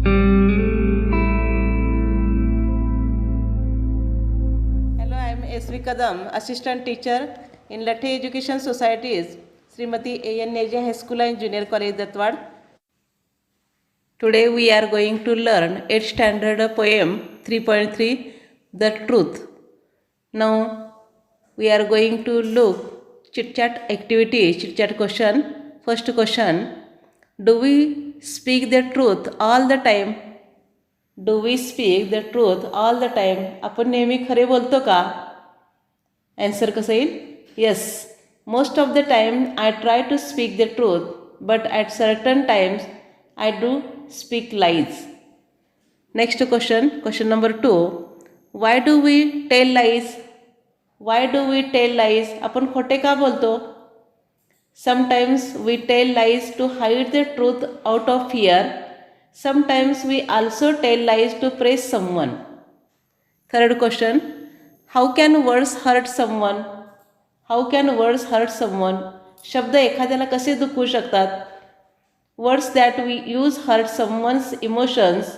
Hello, I am S.V. Kadam, Assistant Teacher in Lathe Education Societies, Srimati A.N. Neja High School and Junior College, Datwad. Today we are going to learn 8th standard poem 3.3, The Truth. Now we are going to look chit-chat activity, chit-chat question. First question, do we speak the truth all the time? Do we speak the truth all the time? आपण नेहमी खरे बोलतो का? Answer कसं येईल? Yes. Most of the time I try to speak the truth, but at certain times I do speak lies. Next question, question number 2. Why do we tell lies? Why do we tell lies? आपण खोटे का बोलतो? Sometimes we tell lies to hide the truth out of fear. Sometimes we also tell lies to praise someone. Third question, how can words hurt someone? How can words hurt someone? शब्द एखाद्याला कसे दुखवू शकतात? Words that we use hurt someone's emotions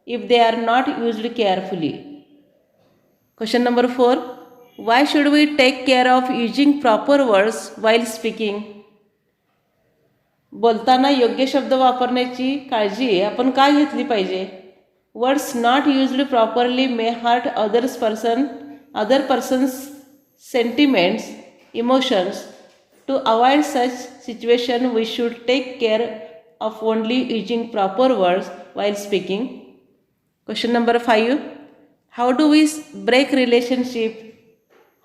if they are not used carefully. Question number 4, why should we take care of using proper words while speaking? बोलताना योग्य शब्द वापरण्याची काळजी आपण का घेतली पाहिजे? Words not used properly may hurt other persons sentiments emotions. To avoid such situation we should take care of only using proper words while speaking. Question number 5, how do we break relationship?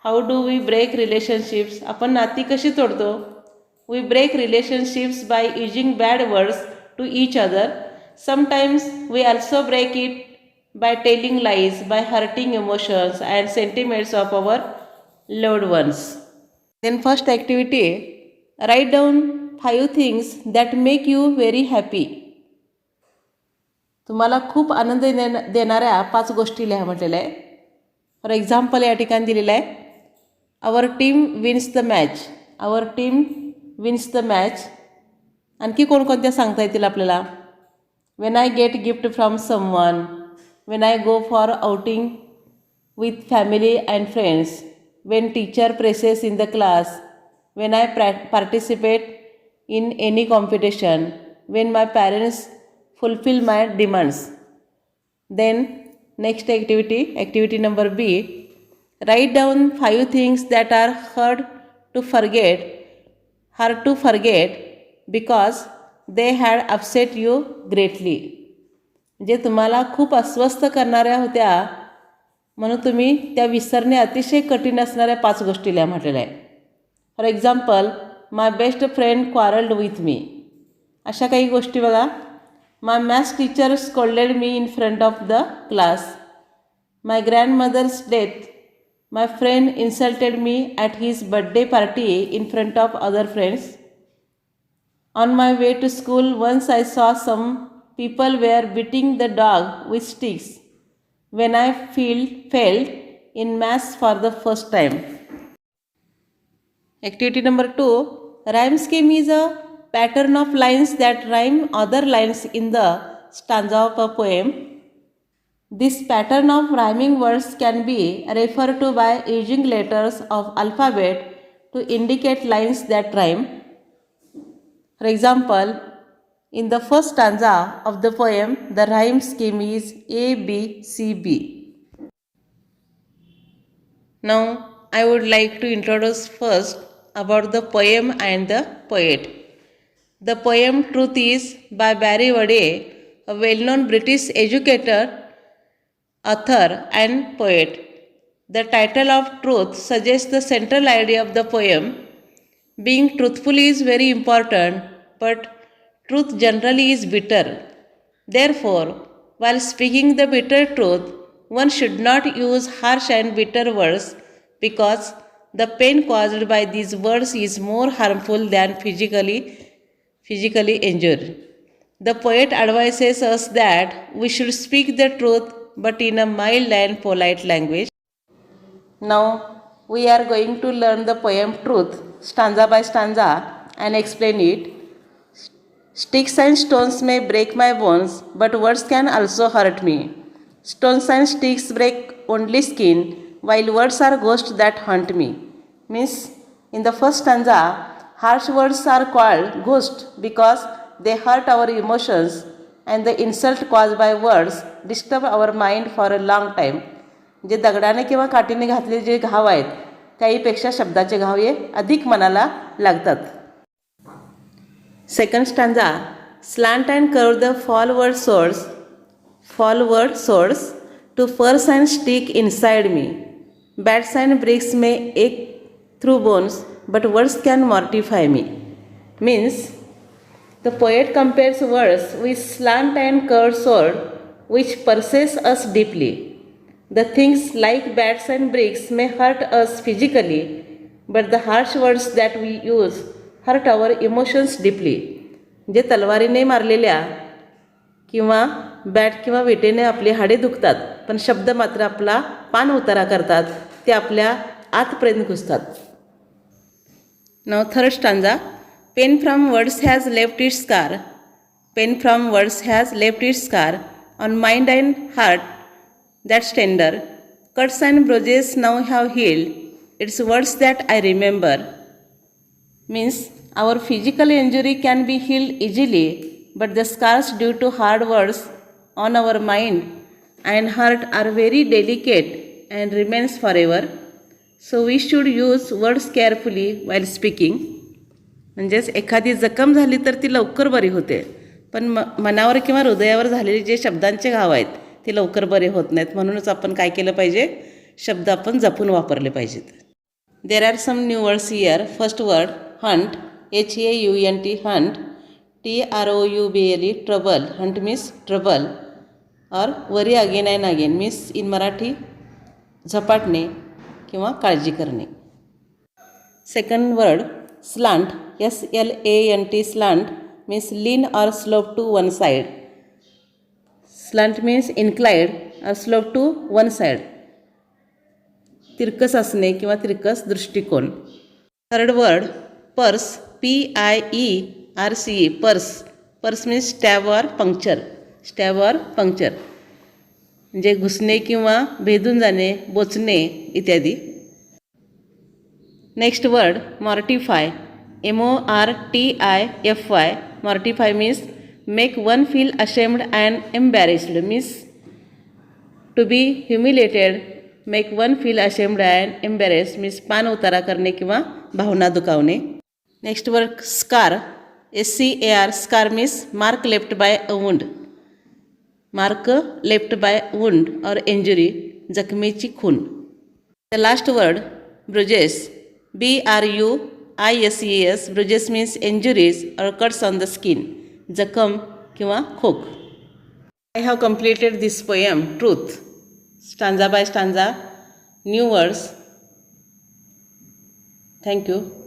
How do we break relationships? आपण नाती कशी तोडतो? We break relationships by using bad words to each other. Sometimes we also break it by telling lies, by hurting emotions and sentiments of our loved ones. Then first activity, write down 5 things that make you very happy. तुम्हाला खूप आनंद देणाऱ्या 5 गोष्टी लिहा म्हटलेलं आहे. For example या ठिकाणी दिलेलं आहे, our team wins the match. Our team wins the match. आणखी कोणकोणत्या सांगता येतील आपल्याला? When I get gift from someone, when I go for outing with family and friends, when teacher presses in the class, when I participate in any competition, when my parents fulfil my demands. Then next activity number B, write down 5 things that are hard to forget because they had upset you greatly. जे तुम्हाला खूप अस्वस्थ करणाऱ्या होत्या म्हणून तुम्ही त्या विसरणे अतिशय कठीण असणाऱ्या 5 गोष्टी लिहा म्हटलेल्या आहे. For example, my best friend quarrelled with me. अशा काही गोष्टी बघा. My maths teacher scolded me in front of the class. My grandmother's death. My friend insulted me at his birthday party in front of other friends. On my way to school, once I saw some people were beating the dog with sticks when I failed in maths for the first time. Activity number 2, rhyme scheme is a pattern of lines that rhyme other lines in the stanza of a poem. This pattern of rhyming words can be referred to by using letters of alphabet to indicate lines that rhyme. For example, in the first stanza of the poem, the rhyme scheme is A, B, C, B. Now, I would like to introduce first about the poem and the poet. The poem Truth is by Barry Wade, a well-known British educator, author and poet. The title of Truth suggests the central idea of the poem. Being truthful is very important, but truth generally is bitter. Therefore, while speaking the bitter truth, one should not use harsh and bitter words because the pain caused by these words is more harmful than physically injured. The poet advises us that we should speak the truth but in a mild and polite language. Now we are going to learn the poem Truth stanza by stanza and explain it. Sticks and stones may break my bones, but words can also hurt me. Stones and sticks break only skin, while words are ghosts that haunt me. Means, in the first stanza, harsh words are called ghosts because they hurt our emotions, and the insult caused by words disturb our mind for a long time. जे दगडाने किंवा काठीने घातलेले जे घाव आहेत त्याहीपेक्षा शब्दाचे घाव हे अधिक मनाला लागतात. Second stanza, slant and curve the forward swords to pierce and stick inside me. Bats and bricks may ache through bones, but words can mortify me. Means, the poet compares words with slant and curved sword which pierces us deeply. The things like bats and bricks may hurt us physically, but the harsh words that we use hurt our emotions deeply. जे तलवारीने मारलेल्या किंवा bat किंवा विटेने आपली हाडे दुखतात, पण शब्द मात्र आपला पान उतारा करतात, ते आपल्या आतपर्यंत घुसतात. Now third stanza, pain from words has left its scar. Pain from words has left its scar on mind and heart that's tender. Cuts and bruises now have healed. It's words that I remember. Means, our physical injury can be healed easily, but the scars due to hard words on our mind and heart are very delicate and remains forever. So we should use words carefully while speaking. म्हणजेच एखादी जखम झाली तर ती लवकर बरी होते, पण मनावर किंवा हृदयावर झालेले जे शब्दांचे घाव आहेत ते लवकर बरे होत नाहीत. म्हणूनच आपण काय केलं पाहिजे, शब्द आपण जपून वापरले पाहिजेत. There are some new words here. First word haunt, HAUNT, haunt. TROUBLE, trouble. Haunt means trouble or worry again and again means in Marathi झपाटणे किंवा काळजी करणे. Second word slant, SLANT, slant means lean or slope to one side. Slant means inclined or slope to one side, तिरकस असणे किंवा तिरकस दृष्टिकोन. Third word pierce, PIERCE, pierce. Pierce means stab or puncture. स्टॅब or puncture म्हणजे घुसणे किंवा भेदून जाणे, बोचणे इत्यादी. Next word mortify, MORTIFY. Mortify means make one feel ashamed and embarrassed. Means to be humiliated. Make one feel ashamed and embarrassed means पान उतारा करणे किंवा भावना दुखावणे. Next word scar, SCAR. Scar means mark left by a wound. Mark left by wound or injury, जखमेची खून. The last word bruises, BRUISES. Bruises means injuries or cuts on the skin, जखम किंवा खोक. I have completed this poem, Truth, stanza by stanza, new words. Thank you.